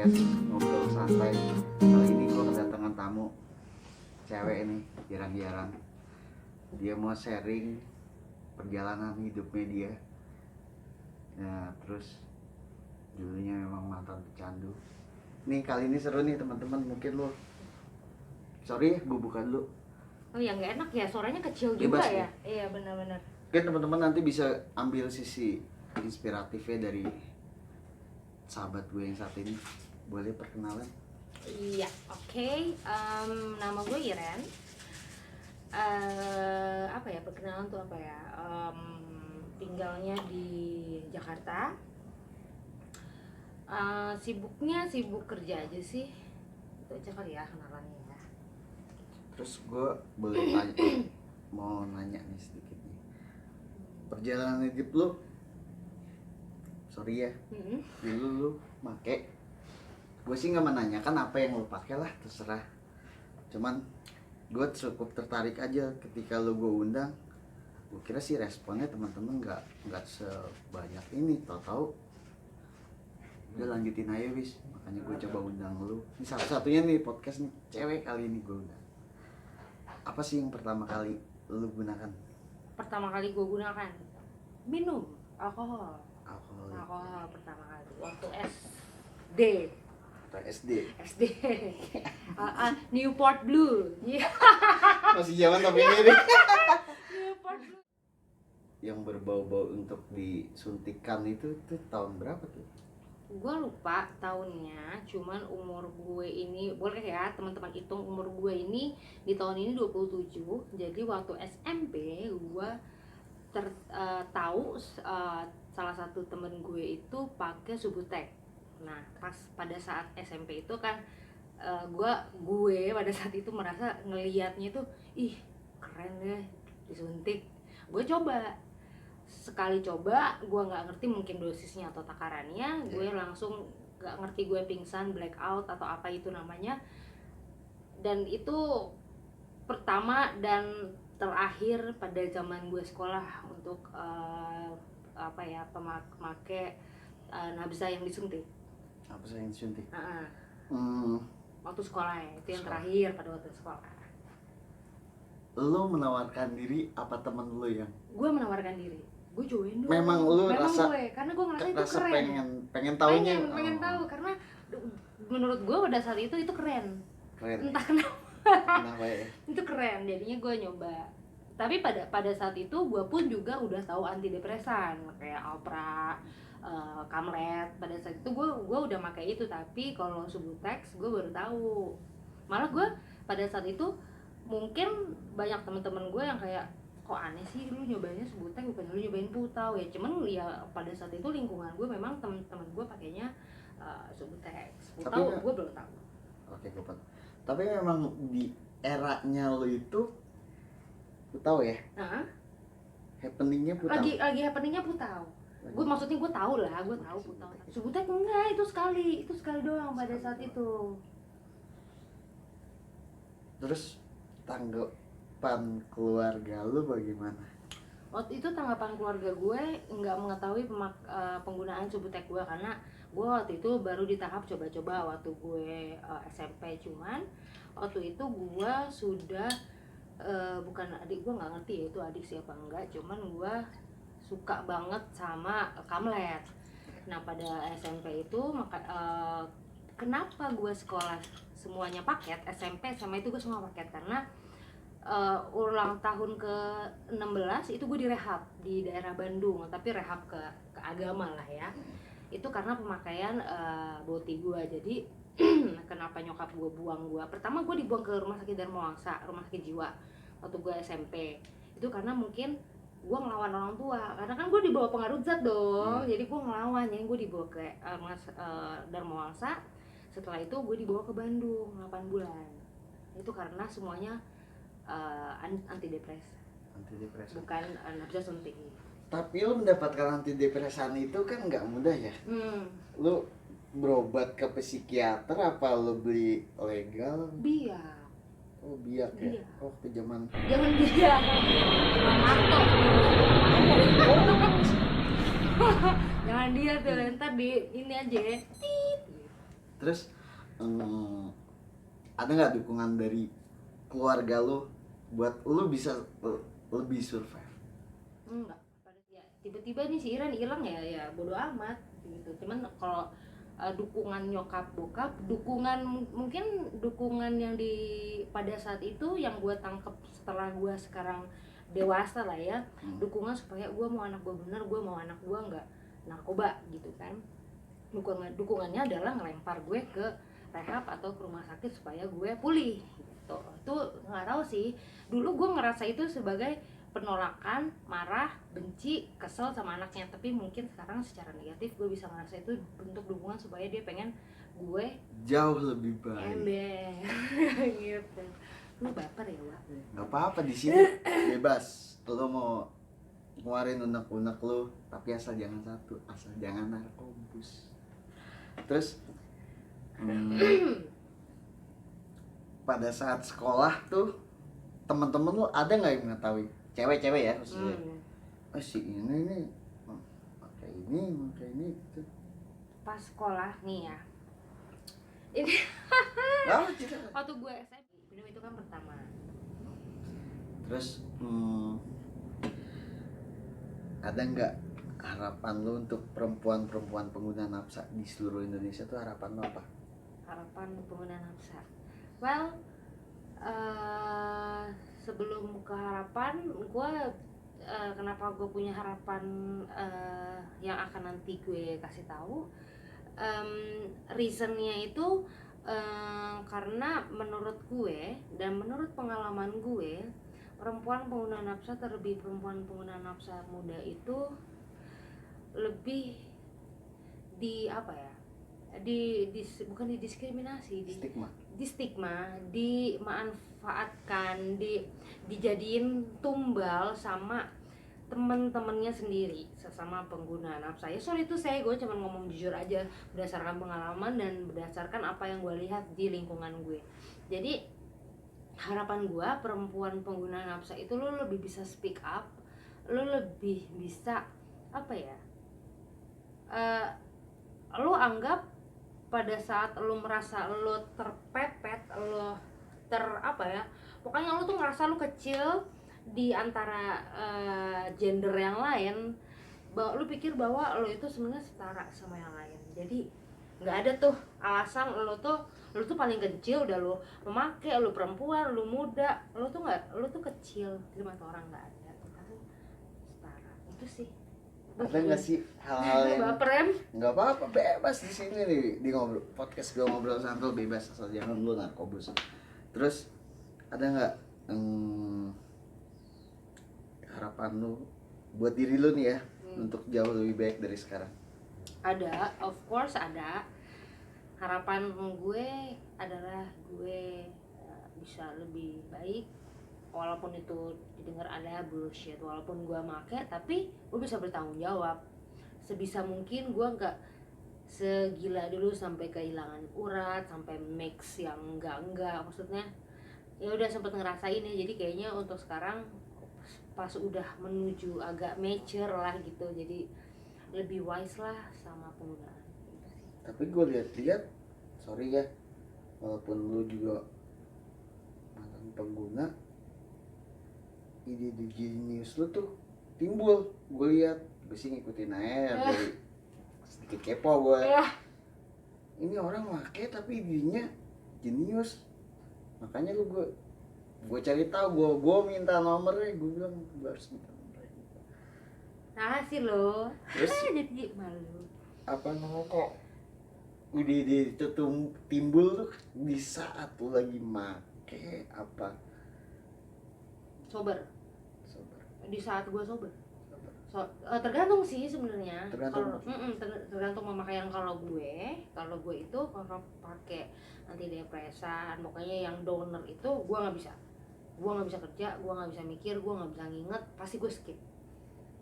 podcast ngobrol santai. Kali ini gue kedatangan tamu cewek nih, jarang-jarang. Dia mau sharing perjalanan hidupnya dia. Ya, terus dulunya memang mantan pecandu. Nih kali ini seru nih teman-teman, mungkin lo. Sorry ya, gue buka dulu. Oh ya nggak enak ya, suaranya kecil Bebas juga ya? Iya benar-benar. Mungkin teman-teman nanti bisa ambil sisi inspiratifnya dari sahabat gue yang saat ini. Boleh perkenalan? Iya, oke. Nama gue Iren. Apa ya, perkenalan tuh apa ya? Tinggalnya di Jakarta. Sibuknya sibuk kerja aja sih. Itu aja kali ya kenalannya ya. Terus gue boleh tanya, mau nanya nih sedikit nih. Perjalanan hidup lu, sorry ya, dulu lu make. Gue sih nggak menanyakan apa yang lu pakai lah, terserah. Cuman gue cukup tertarik aja ketika lu gue undang. Gue kira sih responnya teman-teman nggak sebanyak ini, tahu-tahu udah lanjutin aja wis. Makanya gue coba undang lu. Ini satu-satunya nih podcast nih cewek kali ini gue undang. Apa sih yang pertama kali lu gunakan? Pertama kali gue gunakan minum alkohol. Alkohol. Alkohol pertama kali waktu SD. Atau SD. SD. Newport Blue. Iya. Masih zaman tapi ini nih. Newport Blue. Yang berbau-bau untuk disuntikan itu tahun berapa tuh? Gue lupa tahunnya, cuman umur gue ini, boleh ya teman-teman hitung umur gue ini di tahun ini 27. Jadi waktu SMP gue tahu salah satu temen gue itu pakai Subutex. Nah, pas pada saat SMP itu kan gue pada saat itu merasa ngelihatnya tuh ih keren deh disuntik. Gue coba, sekali coba gue nggak ngerti mungkin dosisnya atau takarannya, gue langsung nggak ngerti, gue pingsan, blackout atau apa itu namanya. Dan itu pertama dan terakhir pada zaman gue sekolah untuk pemakai nabza yang disuntik. Apa sih yang disuntik? Waktu sekolah ya, itu yang terakhir pada waktu sekolah. Lu menawarkan diri apa temen lu yang? Gue menawarkan diri, gue join dong. Memang lu rasa, gue, karena gue ngerasa itu keren. pengen tahunya. Pengen tahu, karena menurut gue pada saat itu keren. Keren. Entah kenapa. Kenapa ya? Itu keren, jadinya gue nyoba. Tapi pada saat itu gue pun juga udah tahu antidepresan kayak Alpra, Kamlet. Pada saat itu gue udah pakai itu, tapi kalau Subutex gue baru tahu. Malah gue pada saat itu mungkin banyak teman-teman gue yang kayak kok aneh sih lu nyobainnya Subutex bukan lu nyobain Putau ya. Cuman ya pada saat itu lingkungan gue memang teman-teman gue pakainya Subutex. Putau gue belum tahu. Oke, gue paham. Tapi memang di eranya lo itu Putau ya? Happeningnya Putau. Lagi happeningnya Putau. Gue maksudnya gue tahu lah, gue tahu Putau. Subutex enggak, itu sekali doang pada saat itu. Terus tanggapan keluarga lu bagaimana? Waktu itu tanggapan keluarga gue nggak mengetahui penggunaan Subutex gue, karena gue waktu itu baru di tahap coba-coba waktu gue SMP. Cuman waktu itu gue sudah bukan adik gue, nggak ngerti ya itu adik siapa enggak, cuman gue suka banget sama Kamlet. Nah pada SMP itu kenapa gue sekolah semuanya paket, SMP SMA itu gue semua paket, karena ulang tahun ke-16 itu gue direhab di daerah Bandung, tapi rehab ke agama lah ya. Itu karena pemakaian boti gue. Jadi kenapa nyokap gue buang gue, pertama gue dibuang ke rumah sakit Dharma Wangsa, rumah sakit jiwa waktu gue SMP. Itu karena mungkin gue ngelawan orang tua, karena kan gue dibawa pengaruh zat dong. Jadi gue ngelawan, jadi gue dibawa ke Dharma Wangsa. Setelah itu gue dibawa ke Bandung 8 bulan. Itu karena semuanya antidepresan, bukan nabza suntik. Tapi lu mendapatkan antidepresan itu kan nggak mudah ya. Lu berobat ke psikiater apa lu beli legal? Biak. Oh biak ya. Oh ke zaman biak. Marto. Jangan dia tuh, ntar di ini aja. Tit. Terus ada nggak dukungan dari keluarga lo buat lo bisa lebih survive? Enggak, ya tiba-tiba nih si Iren hilang ya bodo amat gitu. Cuman kalau dukungan nyokap bokap, mungkin dukungan yang di pada saat itu yang gue tangkep setelah gue sekarang dewasa lah ya, dukungan supaya gue mau anak gue bener, gue mau anak gue nggak narkoba gitu kan. Dukungannya adalah ngelempar gue ke rehab atau ke rumah sakit supaya gue pulih gitu. Itu nggak tahu sih, dulu gue ngerasa itu sebagai penolakan, marah, benci, kesel sama anaknya. Tapi mungkin sekarang secara negatif gue bisa ngerasa itu bentuk dukungan supaya dia pengen gue jauh lebih baik. ember gitu. Lu baper ya, Wak? Nggak apa-apa, di sini bebas. Lo mau ngeluarin unek-unek lo, tapi asal jangan satu, asal jangan narkobus. Terus pada saat sekolah tuh teman-teman lo ada nggak yang mengetahui, cewek-cewek ya maksudnya, oh si ini nih pakai ini gitu. Pas sekolah nih ya, ini waktu gue SMP minum itu kan pertama. Terus ada nggak harapan lo untuk perempuan pengguna nafsa di seluruh Indonesia tuh, harapan lo apa? Harapan pengguna nafsa, well, sebelum ke harapan gue, kenapa gue punya harapan yang akan nanti gue kasih tahu, reasonnya itu karena menurut gue dan menurut pengalaman gue, perempuan pengguna nafsa, terlebih perempuan pengguna nafsa muda itu lebih di apa ya, bukan didiskriminasi, di stigma, dimanfaatkan, dijadiin tumbal sama temen-temennya sendiri, sesama pengguna nafsa. Ya sorry itu gue cuma ngomong jujur aja berdasarkan pengalaman dan berdasarkan apa yang gue lihat di lingkungan gue. Jadi harapan gue, perempuan pengguna nafsa itu lo lebih bisa speak up, lo lebih bisa apa ya, lo anggap pada saat lo merasa lo terpepet, lo apa ya, pokoknya lo tuh ngerasa lo kecil di antara gender yang lain, bahwa lo pikir bahwa lo itu sebenarnya setara sama yang lain. Jadi nggak ada tuh alasan lo tuh paling kecil, udah lo memakai, lo perempuan, lo muda, lo tuh kecil di mata orang, nggak ada. Kita tuh setara. Itu sih. Ada nggak sih hal-hal yang baper? Nggak apa-apa, bebas di sini nih, di ngobrol podcast gue ngobrol santai, bebas asal jangan lu narkobus. Terus ada nggak harapan lu buat diri lu nih ya, untuk jauh lebih baik dari sekarang? Ada, of course ada. Harapan gue adalah gue bisa lebih baik, walaupun itu didengar ada bullshit, walaupun gue make, tapi gue bisa bertanggung jawab. Sebisa mungkin gue nggak segila dulu sampai kehilangan urat, sampai mix yang enggak, maksudnya ya udah sempet ngerasain ya. Jadi kayaknya untuk sekarang pas udah menuju agak mature lah gitu, jadi lebih wise lah sama penggunaan. Tapi gue lihat sorry ya, walaupun lu juga mantan pengguna, ide genius lu tuh timbul. Gue lihat, gue sih ngikutin aja dari sedikit kepo gue. Ini orang make tapi idenya jenius, makanya gue cari tahu, gue minta nomornya, gue bilang gue harus minta nomornya. Nah sih lo, terus jadi malu. Apa namanya kok ide itu timbul tuh di saat lu lagi make apa? Sober. Di saat gue sober. Tergantung sih sebenarnya. Tergantung pemakaian. Kalau gue itu kalau pakai antidepresan, pokoknya yang downer itu gue nggak bisa kerja, gue nggak bisa mikir, gue nggak bisa nginget, pasti gue skip.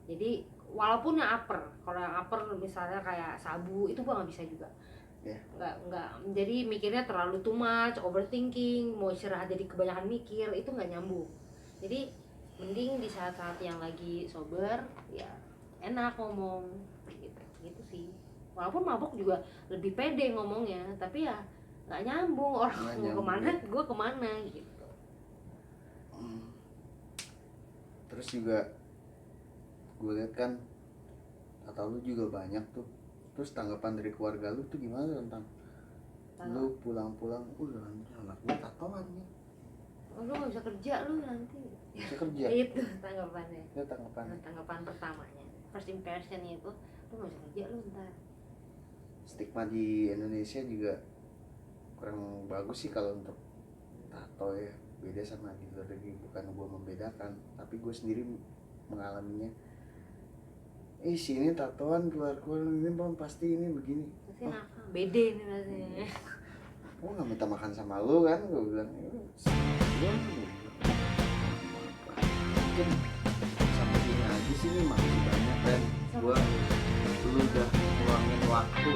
Jadi walaupun yang upper, kalau yang upper misalnya kayak sabu itu gue nggak bisa juga. Nggak, jadi mikirnya terlalu too much, overthinking, mau istirahat jadi kebanyakan mikir, itu nggak nyambung. Jadi mending di saat-saat yang lagi sober ya enak ngomong gitu sih. walaupun mabok juga lebih pede ngomongnya, tapi ya nggak nyambung, orang Nggak mau nyambung, kemana ya. gue kemana gitu. Terus juga gue lihat kan kata lu juga banyak tuh, terus tanggapan dari keluarga lu tuh gimana tentang lu pulang-pulang anak gue tatoan nih, lu nggak bisa kerja lu nanti. bisa kerja. Itu tanggapannya. Itu tanggapan. Tanggapan pertamanya, first impressionnya itu, lu nggak bisa kerja lu ntar. Stigma di Indonesia juga kurang bagus sih kalau untuk tato ya, beda sama di luar negeri. Bukan gue membedakan, tapi gue sendiri mengalaminya. Sini tatoan keluar ini bang, pasti ini begini. Pasti nakal, bede nih rasanya. Gue nggak minta makan sama lu kan, gue bilang mungkin sampai sini aja sih, nih masih banyak kan. Gue lu udah ngeluangin waktu